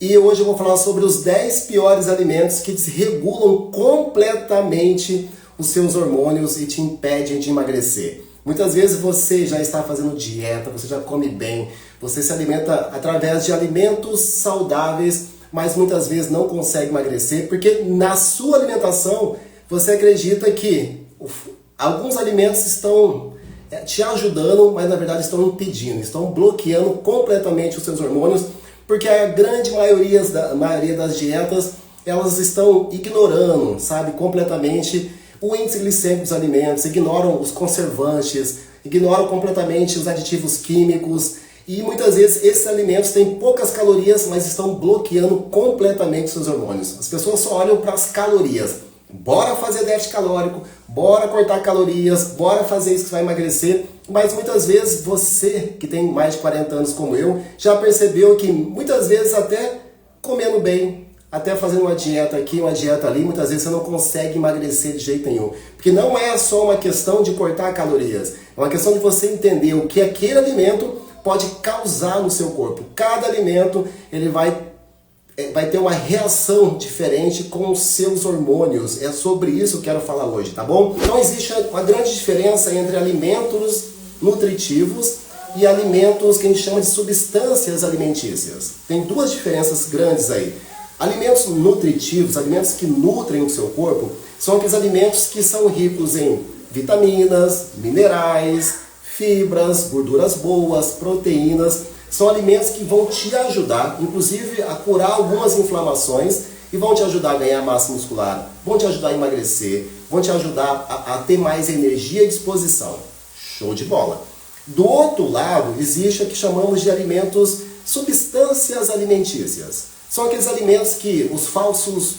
E hoje eu vou falar sobre os 10 piores alimentos que desregulam completamente os seus hormônios e te impedem de emagrecer. Muitas vezes você já está fazendo dieta, você já come bem, você se alimenta através de alimentos saudáveis, mas muitas vezes não consegue emagrecer porque na sua alimentação você acredita que alguns alimentos estão te ajudando, mas na verdade estão impedindo, estão bloqueando completamente os seus hormônios, porque a grande maioria das dietas, elas estão ignorando, sabe, completamente o índice glicêmico dos alimentos, ignoram os conservantes, ignoram completamente os aditivos químicos, e muitas vezes esses alimentos têm poucas calorias, mas estão bloqueando completamente os seus hormônios. As pessoas só olham para as calorias. Bora fazer déficit calórico, bora cortar calorias, bora fazer isso que vai emagrecer. Mas muitas vezes você, que tem mais de 40 anos como eu, já percebeu que muitas vezes até comendo bem, até fazendo uma dieta aqui, uma dieta ali, muitas vezes você não consegue emagrecer de jeito nenhum. Porque não é só uma questão de cortar calorias, é uma questão de você entender o que aquele alimento pode causar no seu corpo. Cada alimento ele vai ter uma reação diferente com os seus hormônios. É sobre isso que eu quero falar hoje, tá bom? Então existe uma grande diferença entre alimentos nutritivos e alimentos que a gente chama de substâncias alimentícias. Tem duas diferenças grandes aí. Alimentos nutritivos, alimentos que nutrem o seu corpo, são aqueles alimentos que são ricos em vitaminas, minerais, fibras, gorduras boas, proteínas. São alimentos que vão te ajudar, inclusive, a curar algumas inflamações e vão te ajudar a ganhar massa muscular, vão te ajudar a emagrecer, vão te ajudar a ter mais energia e disposição. Show de bola! Do outro lado, existe o que chamamos de alimentos substâncias alimentícias. São aqueles alimentos que, os falsos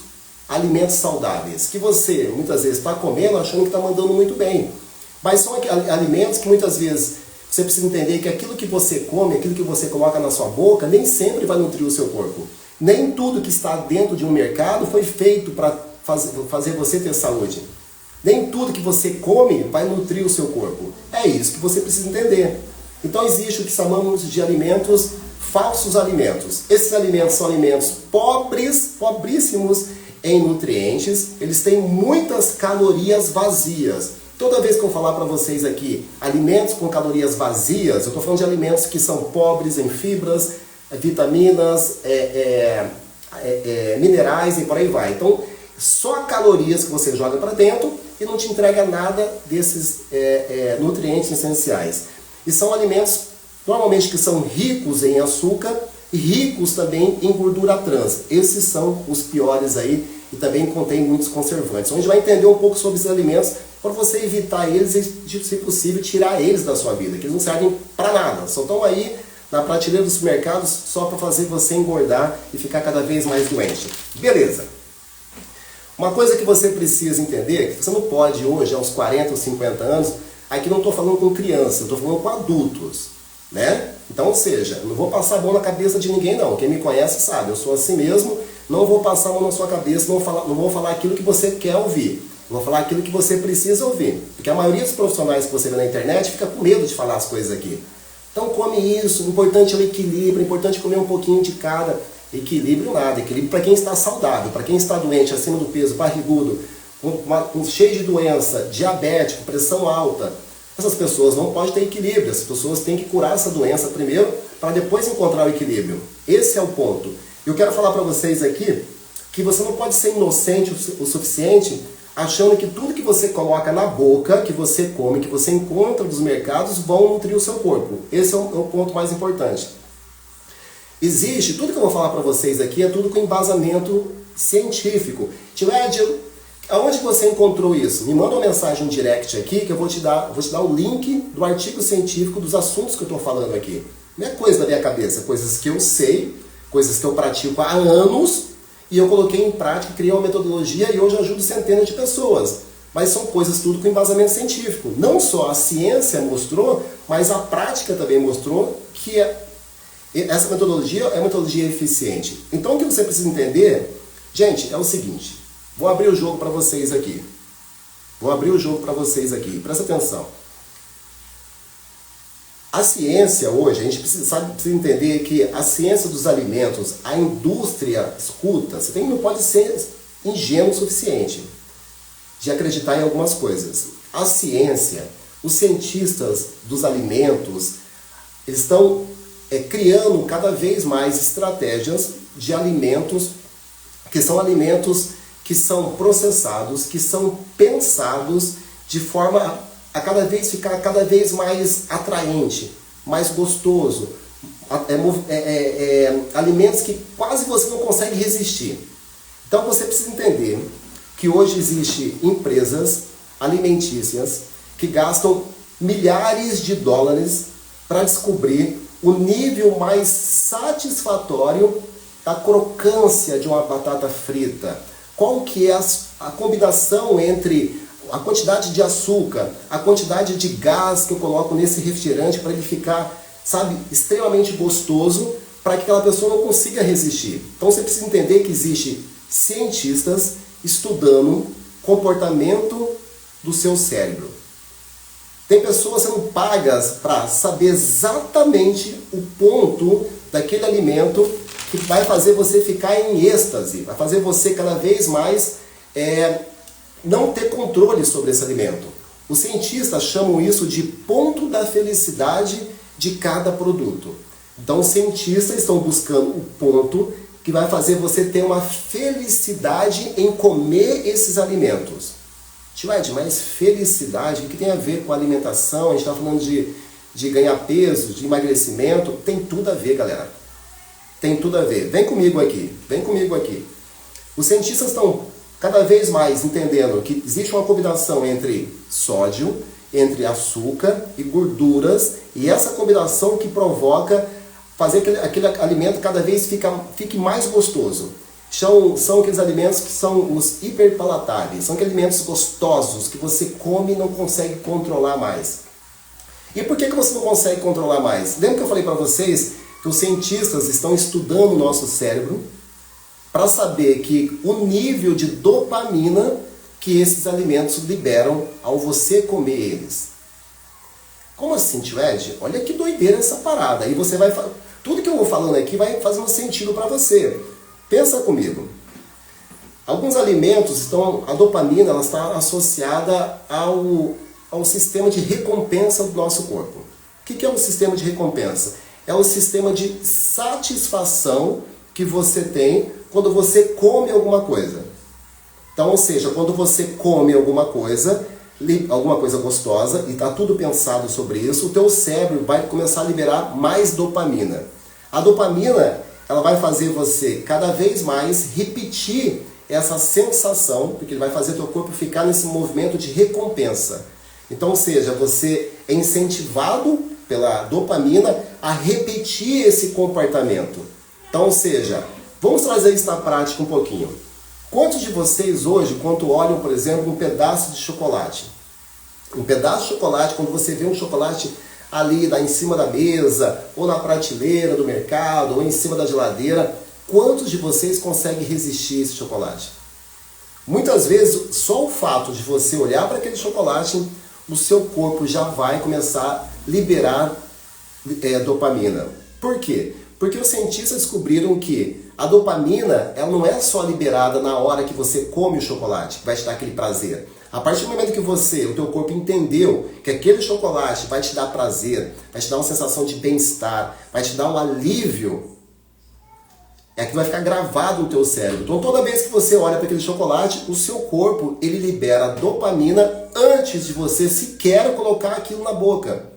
alimentos saudáveis, que você, muitas vezes, está comendo achando que está mandando muito bem. Mas são alimentos que, muitas vezes, você precisa entender que aquilo que você come, aquilo que você coloca na sua boca, nem sempre vai nutrir o seu corpo. Nem tudo que está dentro de um mercado foi feito para fazer você ter saúde. Nem tudo que você come vai nutrir o seu corpo. É isso que você precisa entender. Então existe o que chamamos de alimentos, falsos alimentos. Esses alimentos são alimentos pobríssimos em nutrientes, eles têm muitas calorias vazias. Toda vez que eu falar para vocês aqui alimentos com calorias vazias, eu estou falando de alimentos que são pobres em fibras, vitaminas, minerais e por aí vai. Então, só calorias que você joga para dentro e não te entrega nada desses nutrientes essenciais. E são alimentos, normalmente, que são ricos em açúcar e ricos também em gordura trans. Esses são os piores aí e também contém muitos conservantes. Então, a gente vai entender um pouco sobre esses alimentos para você evitar eles e, se possível, tirar eles da sua vida, que eles não servem para nada. Só estão aí na prateleira dos supermercados só para fazer você engordar e ficar cada vez mais doente. Beleza. Uma coisa que você precisa entender é que você não pode hoje, aos 40 ou 50 anos, aqui não estou falando com crianças, estou falando com adultos, né? Então, ou seja, não vou passar a mão na cabeça de ninguém não. Quem me conhece sabe, eu sou assim mesmo, não vou passar a mão na sua cabeça, não vou falar aquilo que você quer ouvir. Vou falar aquilo que você precisa ouvir. Porque a maioria dos profissionais que você vê na internet fica com medo de falar as coisas aqui. Então come isso, o importante é o equilíbrio, o importante é comer um pouquinho de cada. Equilíbrio nada, equilíbrio para quem está saudável, para quem está doente, acima do peso, barrigudo, cheio de doença, diabético, pressão alta. Essas pessoas não podem ter equilíbrio, as pessoas têm que curar essa doença primeiro para depois encontrar o equilíbrio. Esse é o ponto. Eu quero falar para vocês aqui que você não pode ser inocente o suficiente achando que tudo que você coloca na boca, que você come, que você encontra dos mercados, vão nutrir o seu corpo. Esse é o ponto mais importante. Existe, tudo que eu vou falar para vocês aqui é tudo com embasamento científico. Tilédio, aonde você encontrou isso? Me manda uma mensagem no direct aqui que eu vou te dar o link do artigo científico dos assuntos que eu estou falando aqui. Não é coisa da minha cabeça, coisas que eu sei, coisas que eu pratico há anos, e eu coloquei em prática, criei uma metodologia e hoje eu ajudo centenas de pessoas. Mas são coisas tudo com embasamento científico. Não só a ciência mostrou, mas a prática também mostrou que essa metodologia é uma metodologia eficiente. Então o que você precisa entender, gente, é o seguinte. Vou abrir o jogo para vocês aqui. Presta atenção. A ciência hoje, a gente precisa entender que a ciência dos alimentos, a indústria escuta, não pode ser ingênuo o suficiente de acreditar em algumas coisas. A ciência, os cientistas dos alimentos, eles estão criando cada vez mais estratégias de alimentos que são processados, que são pensados de forma a cada vez ficar cada vez mais atraente, mais gostoso, alimentos que quase você não consegue resistir. Então você precisa entender que hoje existem empresas alimentícias que gastam milhares de dólares para descobrir o nível mais satisfatório da crocância de uma batata frita. Qual que é a combinação entre a quantidade de açúcar, a quantidade de gás que eu coloco nesse refrigerante para ele ficar, extremamente gostoso, para que aquela pessoa não consiga resistir. Então você precisa entender que existem cientistas estudando comportamento do seu cérebro. Tem pessoas sendo pagas para saber exatamente o ponto daquele alimento que vai fazer você ficar em êxtase, vai fazer você cada vez mais não ter controle sobre esse alimento. Os cientistas chamam isso de ponto da felicidade de cada produto. Então os cientistas estão buscando o ponto que vai fazer você ter uma felicidade em comer esses alimentos. Tio Ed, mas felicidade, o que tem a ver com alimentação? A gente está falando de ganhar peso, de emagrecimento. Tem tudo a ver, galera. Tem tudo a ver. Vem comigo aqui. Vem comigo aqui. Os cientistas estão cada vez mais entendendo que existe uma combinação entre sódio, entre açúcar e gorduras, e essa combinação que provoca fazer aquele alimento cada vez fique mais gostoso. São aqueles alimentos que são os hiperpalatáveis, são aqueles alimentos gostosos que você come e não consegue controlar mais. E por que você não consegue controlar mais? Lembra que eu falei para vocês que os cientistas estão estudando o nosso cérebro para saber que o nível de dopamina que esses alimentos liberam ao você comer eles. Como assim, tio Ed? Olha que doideira essa parada. Aí você vai... Tudo que eu vou falando aqui vai fazendo sentido para você. Pensa comigo. Alguns alimentos a dopamina ela está associada ao sistema de recompensa do nosso corpo. O que é o sistema de recompensa? É o sistema de satisfação que você tem quando você come alguma coisa. Então, ou seja, quando você come alguma coisa gostosa, e está tudo pensado sobre isso, o teu cérebro vai começar a liberar mais dopamina. A dopamina, ela vai fazer você cada vez mais repetir essa sensação, porque ele vai fazer o teu corpo ficar nesse movimento de recompensa. Então, ou seja, você é incentivado pela dopamina a repetir esse comportamento. Então, ou seja, vamos trazer isso na prática um pouquinho. Quantos de vocês hoje, quando olham, por exemplo, um pedaço de chocolate? Um pedaço de chocolate, quando você vê um chocolate ali em cima da mesa, ou na prateleira do mercado, ou em cima da geladeira, quantos de vocês conseguem resistir a esse chocolate? Muitas vezes, só o fato de você olhar para aquele chocolate, o seu corpo já vai começar a liberar dopamina. Por quê? Porque os cientistas descobriram que a dopamina ela não é só liberada na hora que você come o chocolate, que vai te dar aquele prazer. A partir do momento que o teu corpo entendeu que aquele chocolate vai te dar prazer, vai te dar uma sensação de bem-estar, vai te dar um alívio, que vai ficar gravado no teu cérebro. Então toda vez que você olha para aquele chocolate, o seu corpo ele libera dopamina antes de você sequer colocar aquilo na boca.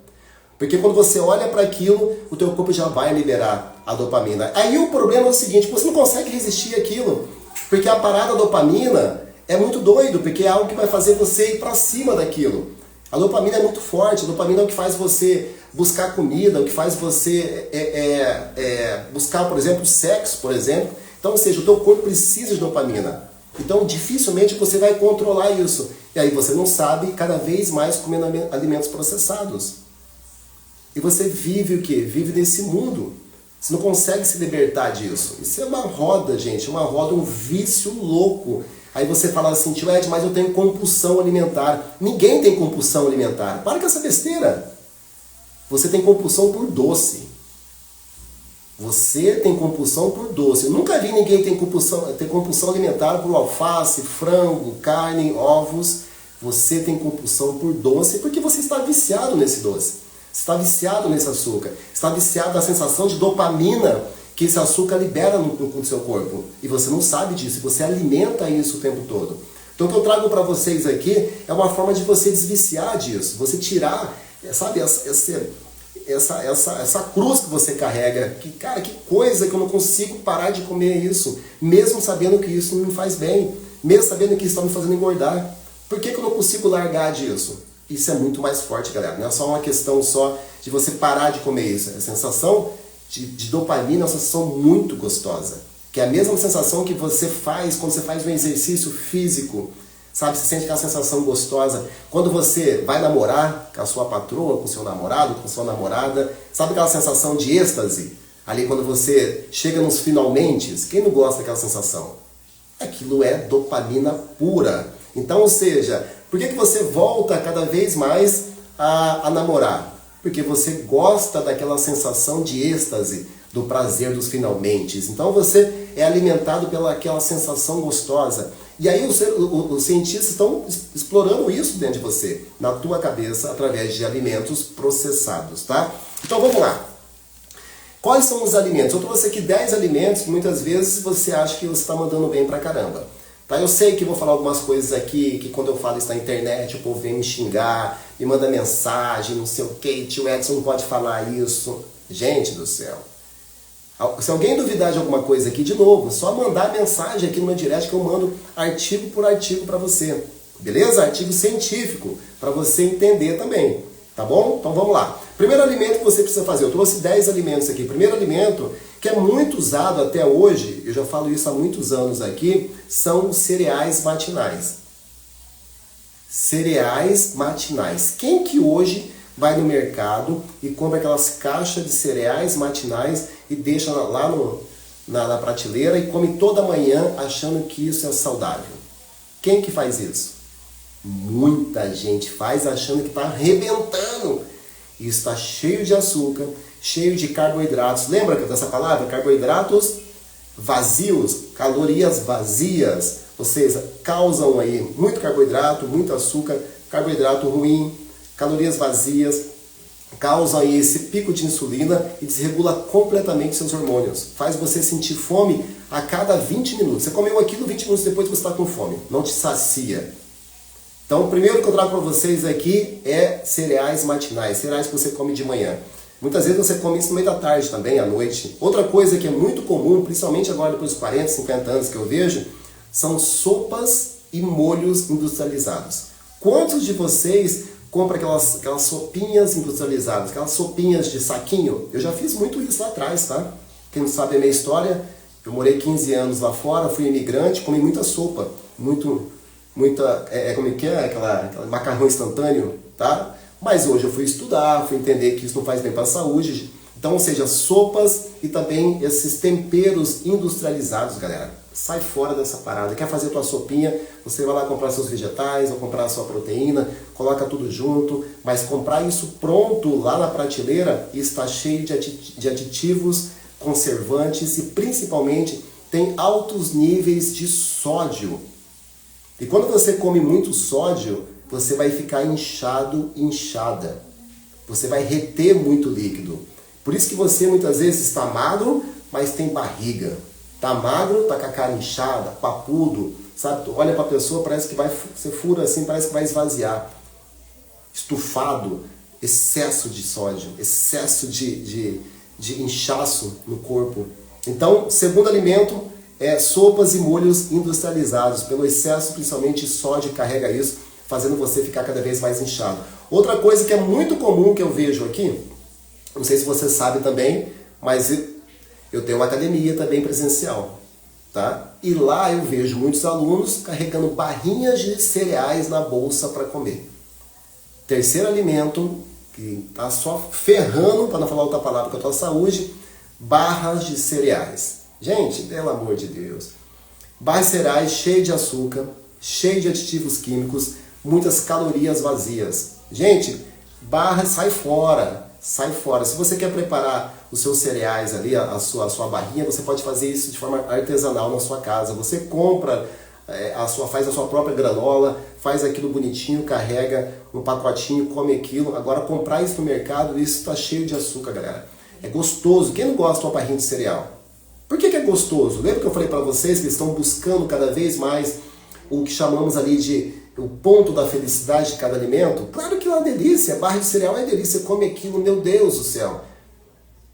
Porque quando você olha para aquilo, o teu corpo já vai liberar a dopamina. Aí o problema é o seguinte, você não consegue resistir àquilo, porque a parada da dopamina é muito doido, porque é algo que vai fazer você ir para cima daquilo. A dopamina é muito forte, a dopamina é o que faz você buscar comida, o que faz você buscar, por exemplo, sexo, por exemplo. Então, ou seja, o teu corpo precisa de dopamina. Então, dificilmente você vai controlar isso. E aí você não sabe cada vez mais comendo alimentos processados. E você vive o quê? Vive nesse mundo. Você não consegue se libertar disso. Isso é uma roda, gente. Uma roda, um vício louco. Aí você fala assim, tio Ed, mas eu tenho compulsão alimentar. Ninguém tem compulsão alimentar. Para com essa besteira. Você tem compulsão por doce. Você tem compulsão por doce. Eu nunca vi ninguém ter compulsão alimentar por alface, frango, carne, ovos. Você tem compulsão por doce porque você está viciado nesse doce. Você está viciado nesse açúcar. Está viciado na sensação de dopamina que esse açúcar libera no seu corpo. E você não sabe disso. Você alimenta isso o tempo todo. Então o que eu trago para vocês aqui é uma forma de você desviciar disso. Você tirar, sabe, essa cruz que você carrega. Que, cara, que coisa que eu não consigo parar de comer isso. Mesmo sabendo que isso não me faz bem. Mesmo sabendo que isso está me fazendo engordar. Por que eu não consigo largar disso? Isso é muito mais forte, galera. Não é só uma questão só de você parar de comer isso. A sensação de dopamina é uma sensação muito gostosa. Que é a mesma sensação que você faz quando você faz um exercício físico. Sabe, você sente aquela sensação gostosa. Quando você vai namorar com a sua patroa, com o seu namorado, com a sua namorada. Sabe aquela sensação de êxtase? Ali quando você chega nos finalmente. Quem não gosta daquela sensação? Aquilo é dopamina pura. Então, ou seja, por que você volta cada vez mais a namorar? Porque você gosta daquela sensação de êxtase, do prazer dos finalmente. Então você é alimentado pelaquela sensação gostosa. E aí os cientistas estão explorando isso dentro de você, na tua cabeça, através de alimentos processados, tá? Então vamos lá. Quais são os alimentos? Eu trouxe aqui 10 alimentos que muitas vezes você acha que você está mandando bem pra caramba. Tá? Eu sei que vou falar algumas coisas aqui, que quando eu falo isso na internet, o povo vem me xingar, me manda mensagem, não sei o que, tio Edson não pode falar isso. Gente do céu. Se alguém duvidar de alguma coisa aqui, de novo, só mandar mensagem aqui no meu direct que eu mando artigo por artigo para você. Beleza? Artigo científico, para você entender também. Tá bom? Então vamos lá. Primeiro alimento que você precisa fazer. Eu trouxe 10 alimentos aqui. Primeiro alimento que é muito usado até hoje, eu já falo isso há muitos anos aqui, são os cereais matinais. Cereais matinais. Quem que hoje vai no mercado e compra aquelas caixas de cereais matinais e deixa lá na prateleira e come toda manhã achando que isso é saudável? Quem que faz isso? Muita gente faz achando que está arrebentando. Isso está cheio de açúcar, cheio de carboidratos. Lembra dessa palavra? Carboidratos vazios, calorias vazias. Ou seja, causam aí muito carboidrato, muito açúcar, carboidrato ruim, calorias vazias, causam aí esse pico de insulina e desregula completamente seus hormônios. Faz você sentir fome a cada 20 minutos. Você comeu aquilo, 20 minutos depois você está com fome. Não te sacia. Então, o primeiro que eu trago para vocês aqui é cereais matinais, cereais que você come de manhã. Muitas vezes você come isso no meio da tarde também, à noite. Outra coisa que é muito comum, principalmente agora depois dos 40, 50 anos que eu vejo, são sopas e molhos industrializados. Quantos de vocês compram aquelas sopinhas industrializadas, aquelas sopinhas de saquinho? Eu já fiz muito isso lá atrás, tá? Quem não sabe a minha história, eu morei 15 anos lá fora, fui imigrante, comi muita sopa, como é que é? Aquela macarrão instantâneo, tá? Mas hoje eu fui estudar, fui entender que isso não faz bem para a saúde. Então, ou seja, sopas e também esses temperos industrializados, galera. Sai fora dessa parada. Quer fazer tua sopinha? Você vai lá comprar seus vegetais ou comprar a sua proteína, coloca tudo junto, mas comprar isso pronto lá na prateleira está cheio de aditivos, conservantes e principalmente tem altos níveis de sódio. E quando você come muito sódio, você vai ficar inchado, inchada. Você vai reter muito líquido. Por isso que você muitas vezes está magro, mas tem barriga. Tá magro, tá com a cara inchada, papudo, sabe? Tu olha pra pessoa, parece que você fura assim, parece que vai esvaziar. Estufado, excesso de sódio, excesso de inchaço no corpo. Então, segundo alimento é sopas e molhos industrializados, pelo excesso principalmente de sódio que carrega isso, fazendo você ficar cada vez mais inchado. Outra coisa que é muito comum que eu vejo aqui, não sei se você sabe também, mas eu tenho uma academia também presencial, tá? E lá eu vejo muitos alunos carregando barrinhas de cereais na bolsa para comer. Terceiro alimento, que tá só ferrando, para não falar outra palavra, com a tua saúde, barras de cereais. Gente, pelo amor de Deus. Barras de cereais cheias de açúcar, cheias de aditivos químicos, muitas calorias vazias. Gente, barra sai fora. sai fora. Se você quer preparar os seus cereais ali, a sua barrinha, você pode fazer isso de forma artesanal na sua casa. Você compra, faz a sua própria granola, faz aquilo bonitinho, carrega um pacotinho, come aquilo. Agora comprar isso no mercado, isso está cheio de açúcar, galera. É gostoso. Quem não gosta de uma barrinha de cereal? Por que é gostoso? Lembra que eu falei para vocês que eles estão buscando cada vez mais o que chamamos ali de o ponto da felicidade de cada alimento? Claro que é uma delícia, barra de cereal é delícia, você come aquilo, meu Deus do céu.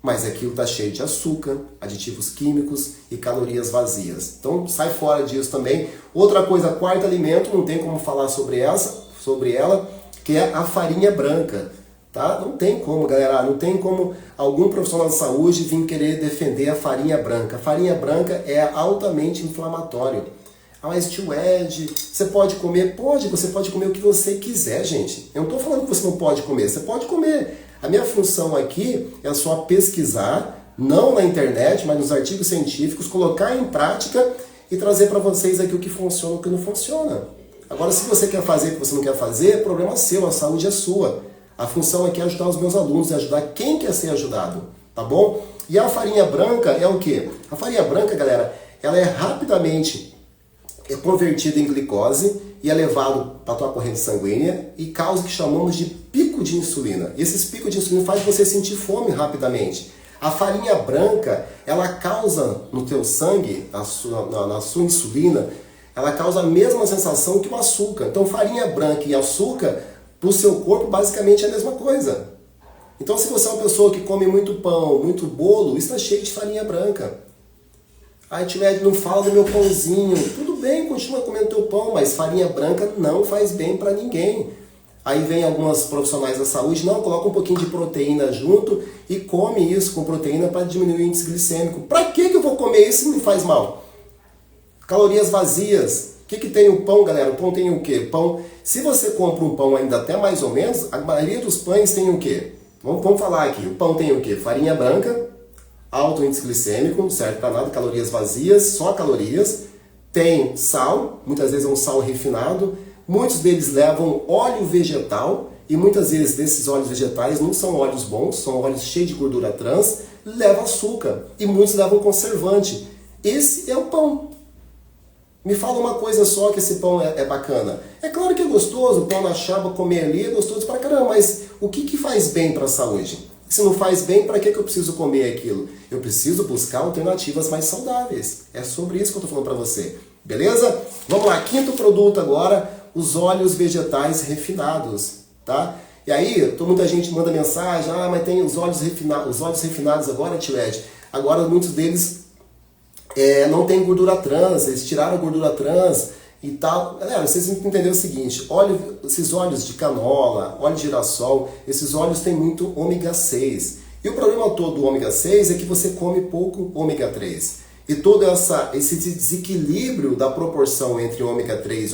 Mas aquilo está cheio de açúcar, aditivos químicos e calorias vazias. Então sai fora disso também. Outra coisa, quarto alimento, não tem como falar sobre ela, que é a farinha branca. Tá? Não tem como, galera, não tem como algum profissional de saúde vir querer defender a farinha branca. A farinha branca é altamente inflamatório. Ah, mas tio Ed, você pode comer? Pode, você pode comer o que você quiser, gente. Eu não estou falando que você não pode comer, você pode comer. A minha função aqui é só pesquisar, não na internet, mas nos artigos científicos, colocar em prática e trazer para vocês aqui o que funciona e o que não funciona. Agora, se você quer fazer o que você não quer fazer, é problema seu, a saúde é sua. A função aqui é ajudar os meus alunos, é ajudar quem quer ser ajudado, tá bom? E a farinha branca é o quê? A farinha branca, galera, ela é rapidamente convertida em glicose e é levado para a tua corrente sanguínea e causa o que chamamos de pico de insulina. E esses picos de insulina fazem você sentir fome rapidamente. A farinha branca, ela causa no teu sangue, na sua insulina, ela causa a mesma sensação que o açúcar. Então farinha branca e açúcar, para o seu corpo, basicamente é a mesma coisa. Então se você é uma pessoa que come muito pão, muito bolo, isso está cheio de farinha branca. Ai, tio Ed, não fala do meu pãozinho. Tudo bem, continua comendo teu pão, mas farinha branca não faz bem para ninguém. Aí vem algumas profissionais da saúde, não, coloca um pouquinho de proteína junto e come isso com proteína para diminuir o índice glicêmico. Para que eu vou comer isso se me faz mal? Calorias vazias. O que tem o pão, galera? O pão tem o quê? Pão. Se você compra um pão ainda até mais ou menos, a maioria dos pães tem o quê? Vamos falar aqui. O pão tem o quê? Farinha branca, alto índice glicêmico, não serve para nada, calorias vazias, só calorias. Tem sal, muitas vezes é um sal refinado. Muitos deles levam óleo vegetal e muitas vezes desses óleos vegetais não são óleos bons, são óleos cheios de gordura trans, levam açúcar e muitos levam conservante. Esse é o pão. Me fala uma coisa só que esse pão é bacana. É claro que é gostoso, o pão na chapa, comer ali é gostoso pra caramba, mas o que faz bem para a saúde? Se não faz bem, para que eu preciso comer aquilo? Eu preciso buscar alternativas mais saudáveis. É sobre isso que eu estou falando para você. Beleza? Vamos lá, quinto produto agora, os óleos vegetais refinados, tá? E aí, muita gente manda mensagem, mas tem os óleos refinados agora, tio Ed. Agora muitos deles não tem gordura trans, eles tiraram a gordura trans e tal. Galera, vocês têm que entender o seguinte, esses óleos de canola, óleo de girassol, esses óleos têm muito ômega 6. E o problema todo do ômega 6 é que você come pouco ômega 3. E todo esse desequilíbrio da proporção entre ômega 3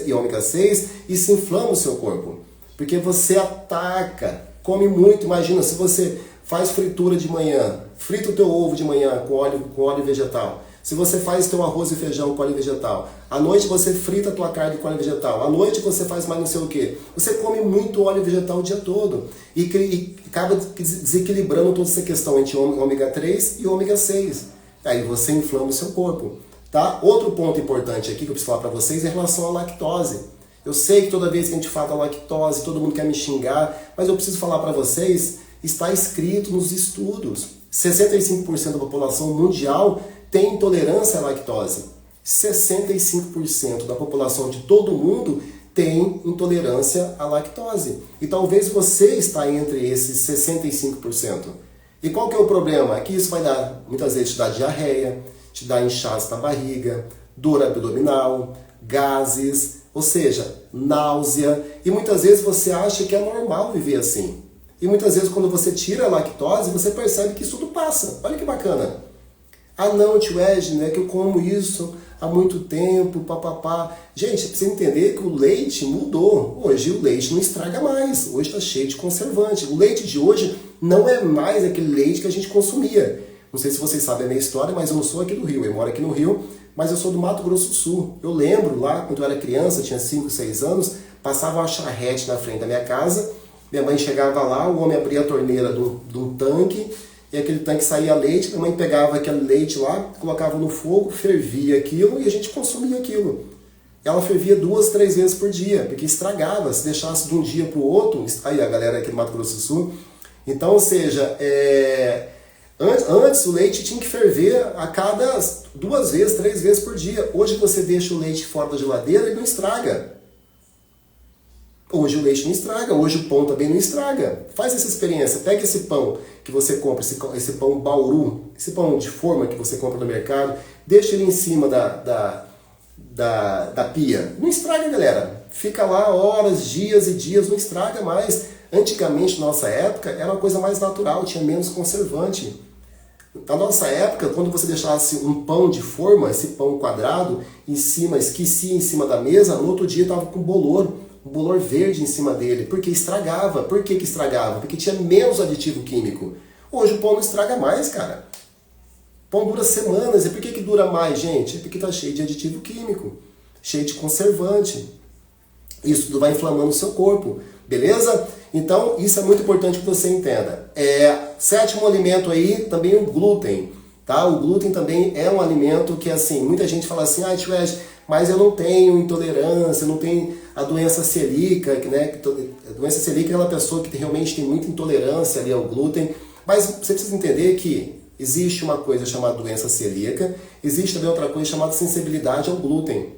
e ômega 6, isso inflama o seu corpo. Porque você ataca, come muito. Imagina, se você faz fritura de manhã, frita o teu ovo de manhã com óleo vegetal. Se você faz teu arroz e feijão com óleo vegetal, à noite você frita a tua carne com óleo vegetal, à noite você faz mais não sei o que. Você come muito óleo vegetal o dia todo e acaba desequilibrando toda essa questão entre ômega 3 e ômega 6. Aí você inflama o seu corpo, tá? Outro ponto importante aqui que eu preciso falar para vocês é em relação à lactose. Eu sei que toda vez que a gente fala lactose, todo mundo quer me xingar, mas eu preciso falar para vocês, está escrito nos estudos. 65% da população mundial tem intolerância à lactose. 65% da população de todo mundo tem intolerância à lactose. E talvez você está entre esses 65%. E qual que é o problema? É que isso vai dar, muitas vezes, te dar diarreia, te dar inchaço na barriga, dor abdominal, gases, ou seja, náusea. E muitas vezes você acha que é normal viver assim. E muitas vezes quando você tira a lactose, você percebe que isso tudo passa. Olha que bacana. Ah não, tio Ed, né, que eu como isso há muito tempo, papapá. Gente, precisa entender que o leite mudou. Hoje o leite não estraga mais. Hoje está cheio de conservante. O leite de hoje não é mais aquele leite que a gente consumia. Não sei se vocês sabem a minha história, mas eu não sou aqui do Rio. Eu moro aqui no Rio, mas eu sou do Mato Grosso do Sul. Eu lembro lá, quando eu era criança, tinha 5, 6 anos, passava uma charrete na frente da minha casa Minha mãe chegava lá, o homem abria a torneira do tanque, e aquele tanque saía leite, minha mãe pegava aquele leite lá, colocava no fogo, fervia aquilo e a gente consumia aquilo. Ela fervia 2, 3 vezes por dia, porque estragava, se deixasse de um dia para o outro, aí a galera aqui do Mato Grosso do Sul. Então, ou seja, antes o leite tinha que ferver a cada 2 vezes, 3 vezes por dia. Hoje você deixa o leite fora da geladeira e não estraga. Hoje o leite não estraga, hoje o pão também não estraga. Faz essa experiência, pega esse pão que você compra, esse pão Bauru, esse pão de forma que você compra no mercado, deixa ele em cima da pia. Não estraga, galera. Fica lá horas, dias e dias, não estraga mais. Antigamente, na nossa época, era uma coisa mais natural, tinha menos conservante. Na nossa época, quando você deixasse um pão de forma, esse pão quadrado, em cima, esquecia em cima da mesa, no outro dia estava com um bolor verde em cima dele, porque estragava. Por que estragava? Porque tinha menos aditivo químico. Hoje o pão não estraga mais, cara. O pão dura semanas. E por que dura mais, gente? É porque está cheio de aditivo químico, cheio de conservante. Isso tudo vai inflamando o seu corpo, beleza? Então, isso é muito importante que você entenda. Sétimo alimento aí, também o glúten, tá? O glúten também é um alimento que, assim, muita gente fala assim, tio Ed, mas eu não tenho intolerância, eu não tenho a doença celíaca, né? A doença celíaca é aquela pessoa que realmente tem muita intolerância ali ao glúten, mas você precisa entender que existe uma coisa chamada doença celíaca, existe também outra coisa chamada sensibilidade ao glúten.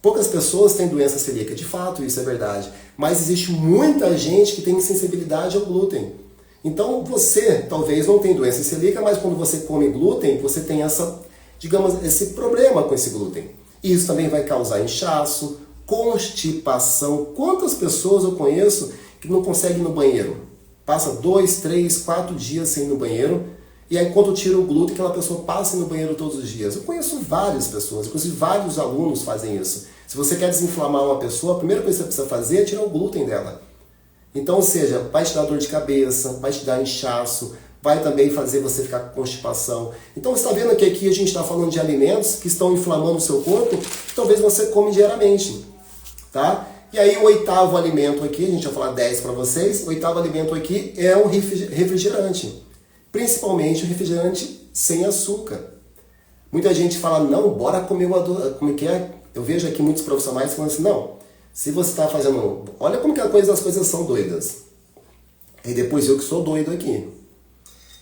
Poucas pessoas têm doença celíaca, de fato isso é verdade, mas existe muita gente que tem sensibilidade ao glúten. Então você talvez não tenha doença celíaca, mas quando você come glúten, você tem esse problema com esse glúten. Isso também vai causar inchaço, constipação. Quantas pessoas eu conheço que não conseguem ir no banheiro? Passa 2, 3, 4 dias sem ir no banheiro, e aí quando tira o glúten, aquela pessoa passa no banheiro todos os dias. Eu conheço várias pessoas, inclusive vários alunos fazem isso. Se você quer desinflamar uma pessoa, a primeira coisa que você precisa fazer é tirar o glúten dela. Então, ou seja, vai te dar dor de cabeça, vai te dar inchaço, vai também fazer você ficar com constipação. Então você está vendo que aqui a gente está falando de alimentos que estão inflamando o seu corpo, que talvez você come diariamente, tá? E aí o oitavo alimento aqui, a gente vai falar 10 para vocês, o oitavo alimento aqui é o refrigerante. Principalmente o refrigerante sem açúcar. Muita gente fala, não, bora comer como que é? Eu vejo aqui muitos profissionais falando assim, não, se você está fazendo... Olha como que as coisas são doidas. E depois eu que sou doido aqui.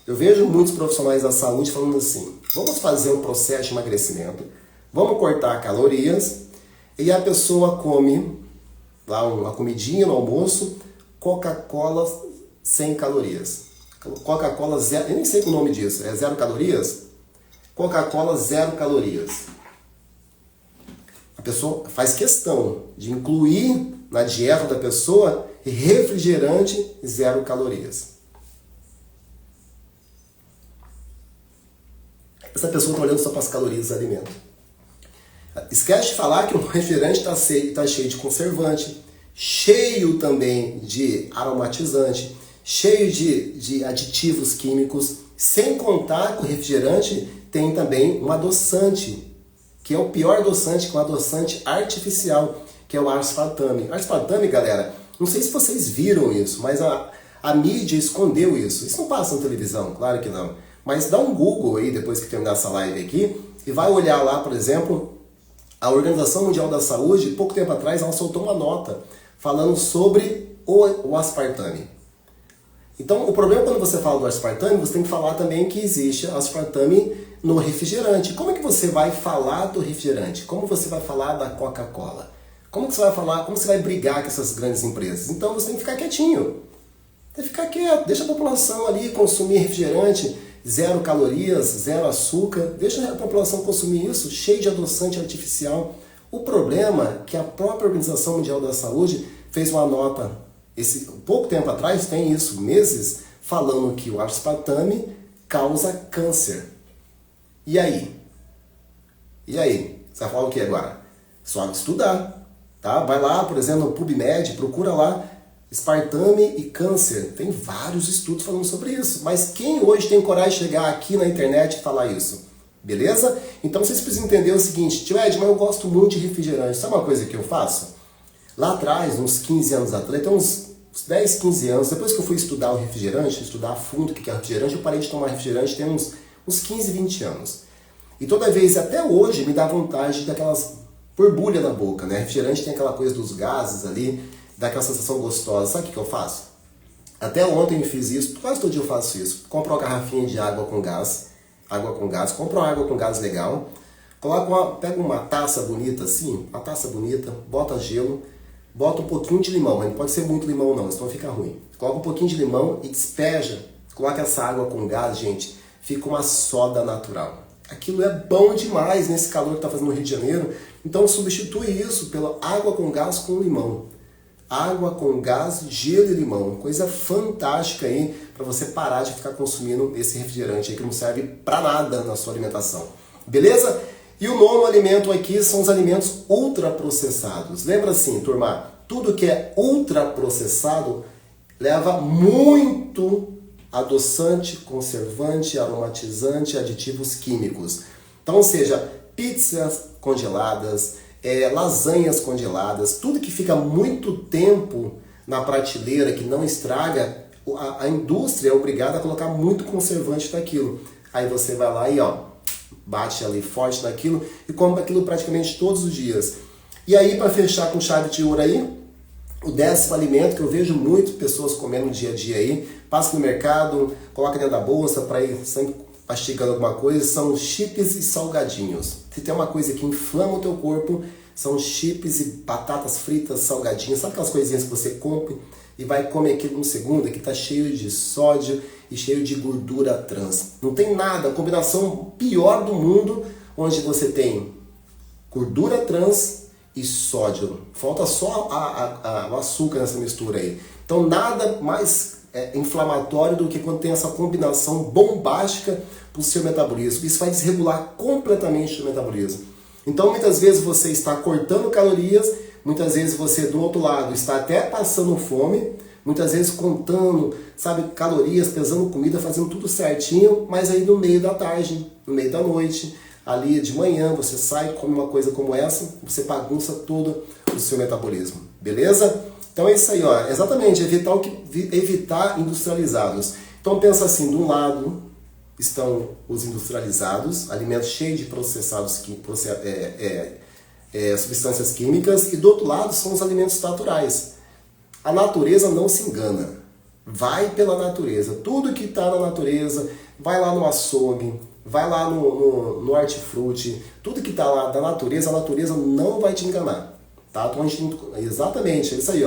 Eu vejo muitos profissionais da saúde falando assim, vamos fazer um processo de emagrecimento, vamos cortar calorias, e a pessoa come lá uma comidinha no almoço, Coca-Cola sem calorias. Coca-Cola zero, eu nem sei o nome disso, é 0 calorias? Coca-Cola 0 calorias. A pessoa faz questão de incluir na dieta da pessoa refrigerante 0 calorias. Essa pessoa está olhando só para as calorias do alimento. Esquece de falar que o refrigerante está cheio de conservante, cheio também de aromatizante, cheio de aditivos químicos, sem contar que o refrigerante tem também um adoçante, que é o pior adoçante, que é um adoçante artificial, que é o aspartame. Aspartame, galera, não sei se vocês viram isso, mas a mídia escondeu isso. Isso não passa na televisão, claro que não. Mas dá um Google aí, depois que terminar essa live aqui, e vai olhar lá, por exemplo, a Organização Mundial da Saúde, pouco tempo atrás, ela soltou uma nota falando sobre o aspartame. Então, o problema quando você fala do aspartame, você tem que falar também que existe aspartame no refrigerante. Como é que você vai falar do refrigerante? Como você vai falar da Coca-Cola? Como que você vai falar, como você vai brigar com essas grandes empresas? Então, você tem que ficar quietinho. Tem que ficar quieto, deixa a população ali consumir refrigerante, 0 calorias, 0 açúcar, deixa a população consumir isso, cheio de adoçante artificial. O problema é que a própria Organização Mundial da Saúde fez uma nota, pouco tempo atrás, tem isso, meses, falando que o aspartame causa câncer. E aí? E aí? Você vai falar o que agora? Só estudar, tá? Vai lá, por exemplo, no PubMed, procura lá, aspartame e câncer. Tem vários estudos falando sobre isso. Mas quem hoje tem coragem de chegar aqui na internet e falar isso? Beleza? Então vocês precisam entender o seguinte, tio Ed, mas eu gosto muito de refrigerante. Sabe uma coisa que eu faço? Lá atrás, uns 15 anos atrás, tem uns uns 10, 15 anos, depois que eu fui estudar o refrigerante, estudar a fundo o que é refrigerante, eu parei de tomar refrigerante tem uns 15, 20 anos. E toda vez, até hoje, me dá vontade daquelas borbulha na boca, né? Refrigerante tem aquela coisa dos gases ali, dá aquela sensação gostosa. Sabe o que eu faço? Até ontem eu fiz isso, quase todo dia eu faço isso. Compro uma garrafinha de água com gás, compro uma água com gás legal, pego uma taça bonita assim, uma taça bonita, bota gelo, bota um pouquinho de limão, mas não pode ser muito limão não, senão fica ruim. Coloca um pouquinho de limão e despeja, coloca essa água com gás, gente, fica uma soda natural. Aquilo é bom demais nesse calor que está fazendo no Rio de Janeiro, então substitui isso pela água com gás com limão. Água com gás, gelo e limão, coisa fantástica aí para você parar de ficar consumindo esse refrigerante aí que não serve para nada na sua alimentação. Beleza? E o nono alimento aqui são os alimentos ultraprocessados. Lembra assim, turma, tudo que é ultraprocessado leva muito adoçante, conservante, aromatizante, aditivos químicos. Então, seja pizzas congeladas, lasanhas congeladas, tudo que fica muito tempo na prateleira, que não estraga, a indústria é obrigada a colocar muito conservante naquilo. Aí você vai lá e bate ali forte naquilo e come aquilo praticamente todos os dias. E aí, para fechar com chave de ouro aí, o 10º alimento que eu vejo muitas pessoas comendo no dia a dia aí, passa no mercado, coloca dentro da bolsa para ir sempre mastigando alguma coisa, são chips e salgadinhos. Se tem uma coisa que inflama o teu corpo, são chips e batatas fritas, salgadinhos. Sabe aquelas coisinhas que você compra e vai comer aquilo no segundo, que está cheio de sódio e cheio de gordura trans. Não tem nada, a combinação pior do mundo, onde você tem gordura trans e sódio. Falta só o açúcar nessa mistura aí. Então nada mais inflamatório do que quando tem essa combinação bombástica para o seu metabolismo. Isso vai desregular completamente o metabolismo. Então muitas vezes você está cortando calorias, muitas vezes você do outro lado está até passando fome, muitas vezes contando, sabe, calorias, pesando comida, fazendo tudo certinho, mas aí no meio da tarde, no meio da noite, ali de manhã, você sai, come uma coisa como essa, você bagunça todo o seu metabolismo, beleza? Então é isso aí, exatamente, evitar industrializados. Então pensa assim, de um lado estão os industrializados, alimentos cheios de processados, substâncias químicas, e do outro lado são os alimentos naturais. A natureza não se engana, vai pela natureza, tudo que está na natureza, vai lá no açougue, vai lá no hortifruti, tudo que está lá da natureza, a natureza não vai te enganar. Tá? Então a gente, exatamente, é isso aí,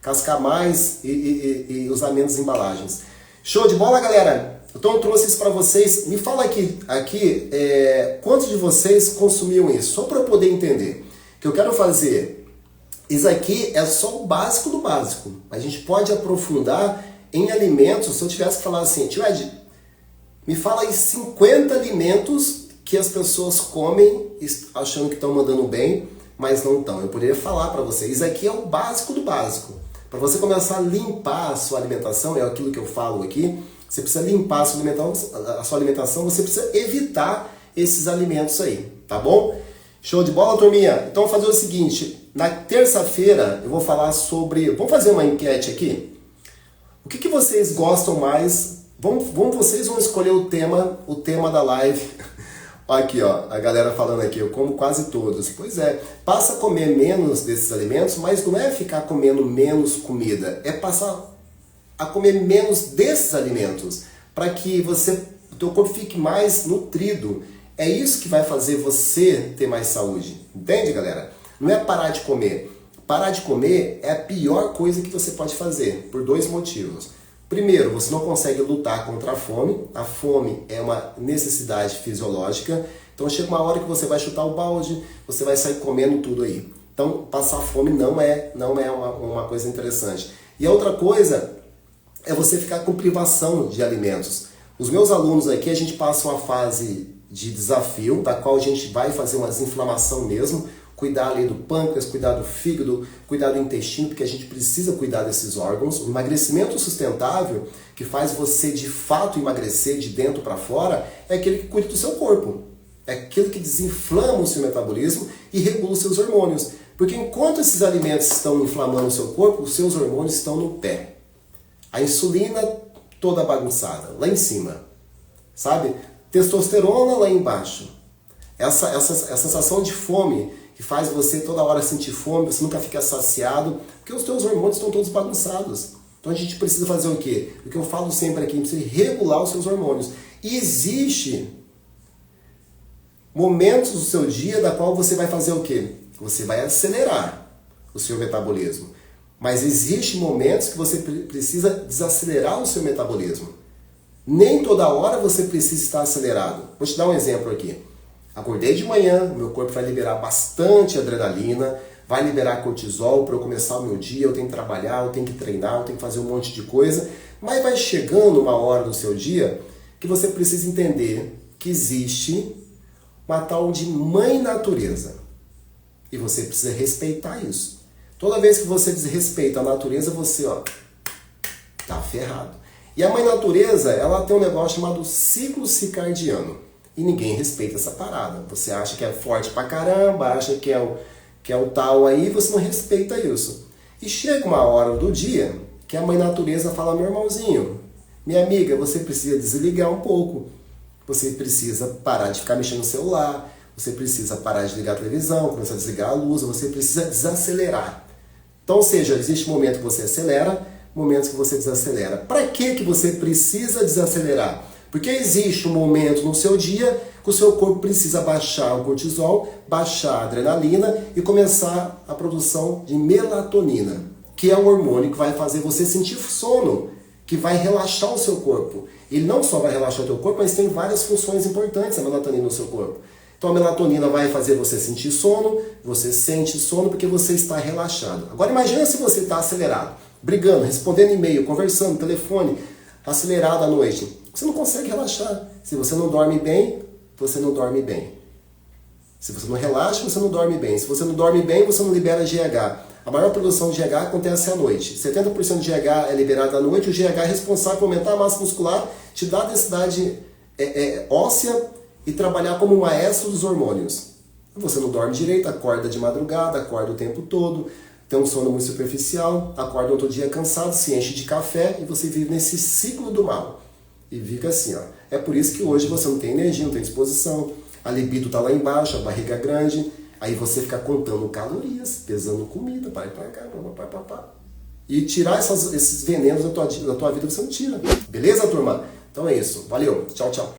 cascar mais e usar menos embalagens. Show de bola, galera? Então eu trouxe isso para vocês. Me fala aqui quantos de vocês consumiam isso? Só para eu poder entender. O que eu quero fazer, isso aqui é só o básico do básico. A gente pode aprofundar em alimentos. Se eu tivesse que falar assim, tio Ed, me fala aí 50 alimentos que as pessoas comem achando que estão mandando bem, mas não estão. Eu poderia falar para vocês. Isso aqui é o básico do básico. Para você começar a limpar a sua alimentação, é aquilo que eu falo aqui, você precisa limpar a sua alimentação, você precisa evitar esses alimentos aí, tá bom? Show de bola, turminha? Então, vou fazer o seguinte, na terça-feira eu vou falar sobre... Vamos fazer uma enquete aqui? O que vocês gostam mais? Vocês vão escolher o tema da live. Aqui, a galera falando aqui, eu como quase todos. Pois é, passa a comer menos desses alimentos, mas não é ficar comendo menos comida, é passar a comer menos desses alimentos, para que o teu corpo fique mais nutrido. É isso que vai fazer você ter mais saúde. Entende, galera? Não é parar de comer. Parar de comer é a pior coisa que você pode fazer, por 2 motivos. Primeiro, você não consegue lutar contra a fome. A fome é uma necessidade fisiológica. Então chega uma hora que você vai chutar o balde, você vai sair comendo tudo aí. Então passar fome não é uma coisa interessante. E a outra coisa é você ficar com privação de alimentos. Os meus alunos aqui, a gente passa uma fase de desafio, da qual a gente vai fazer uma desinflamação mesmo, cuidar ali do pâncreas, cuidar do fígado, cuidar do intestino, porque a gente precisa cuidar desses órgãos. O emagrecimento sustentável, que faz você de fato emagrecer de dentro para fora, é aquele que cuida do seu corpo. É aquele que desinflama o seu metabolismo e regula os seus hormônios. Porque enquanto esses alimentos estão inflamando o seu corpo, os seus hormônios estão no pé. A insulina toda bagunçada, lá em cima. Sabe? Testosterona lá embaixo. Essa sensação de fome que faz você toda hora sentir fome, você nunca fica saciado, porque os teus hormônios estão todos bagunçados. Então a gente precisa fazer o quê? O que eu falo sempre aqui, a gente precisa regular os seus hormônios. E existe momentos do seu dia da qual você vai fazer o quê? Você vai acelerar o seu metabolismo. Mas existe momentos que você precisa desacelerar o seu metabolismo. Nem toda hora você precisa estar acelerado. Vou te dar um exemplo aqui. Acordei de manhã, meu corpo vai liberar bastante adrenalina, vai liberar cortisol para eu começar o meu dia, eu tenho que trabalhar, eu tenho que treinar, eu tenho que fazer um monte de coisa. Mas vai chegando uma hora do seu dia que você precisa entender que existe uma tal de mãe natureza. E você precisa respeitar isso. Toda vez que você desrespeita a natureza, você, tá ferrado. E a mãe natureza, ela tem um negócio chamado ciclo circadiano. E ninguém respeita essa parada. Você acha que é forte pra caramba, acha que é o tal aí, você não respeita isso. E chega uma hora do dia que a mãe natureza fala, meu irmãozinho, minha amiga, você precisa desligar um pouco. Você precisa parar de ficar mexendo no celular, você precisa parar de ligar a televisão, começar a desligar a luz, você precisa desacelerar. Então, ou seja, existe um momento que você acelera, momentos que você desacelera. Para que você precisa desacelerar? Porque existe um momento no seu dia que o seu corpo precisa baixar o cortisol, baixar a adrenalina e começar a produção de melatonina, que é o hormônio que vai fazer você sentir sono, que vai relaxar o seu corpo. Ele não só vai relaxar o teu corpo, mas tem várias funções importantes a melatonina no seu corpo. Então a melatonina vai fazer você sentir sono, você sente sono porque você está relaxado. Agora imagina se você está acelerado, brigando, respondendo e-mail, conversando, telefone, acelerado à noite. Você não consegue relaxar. Se você não dorme bem, você não dorme bem. Se você não relaxa, você não dorme bem. Se você não dorme bem, você não libera GH. A maior produção de GH acontece à noite. 70% de GH é liberado à noite. O GH é responsável por aumentar a massa muscular, te dar a densidade óssea e trabalhar como maestro dos hormônios. Você não dorme direito, acorda de madrugada, acorda o tempo todo, tem um sono muito superficial, acorda outro dia cansado, se enche de café e você vive nesse ciclo do mal. E fica assim, É por isso que hoje você não tem energia, não tem disposição, a libido está lá embaixo, a barriga grande, aí você fica contando calorias, pesando comida, e tirar esses venenos da tua vida você não tira. Beleza, turma? Então é isso. Valeu. Tchau, tchau.